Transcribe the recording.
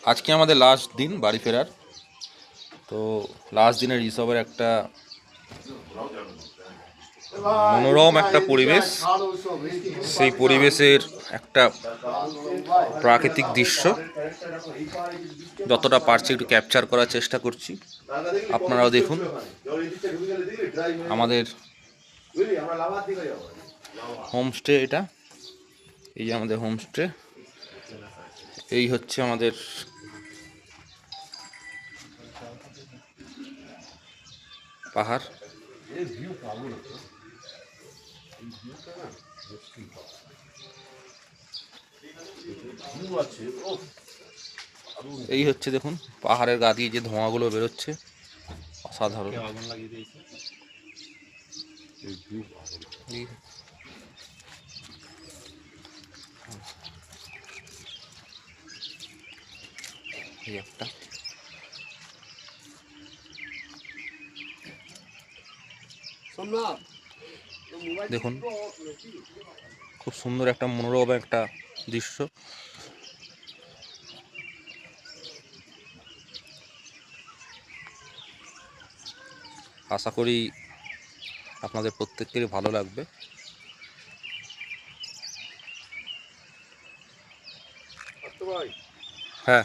আজকে আমাদের লাস্ট দিন বাড়ি ফেরার। তো লাস্ট দিনের রিসর্টের একটা মনোরম একটা পরিবেশ, সেই পরিবেশের একটা প্রাকৃতিক দৃশ্য যতটা পারছি একটু ক্যাপচার করার চেষ্টা করছি। আপনারাও দেখুন আমাদের হোমস্টে। এটা এই যে আমাদের হোমস্টে, এই হচ্ছে আমাদের পাহাড়। এই হচ্ছে দেখুন পাহাড়ের গা দিয়ে যে ধোঁয়াগুলো বেরোচ্ছে, অসাধারণ। এই একটা দেখুন, খুব সুন্দর একটা মনোরম একটা দৃশ্য। আশা করি আপনাদের প্রত্যেকেরই ভালো লাগবে। হ্যাঁ।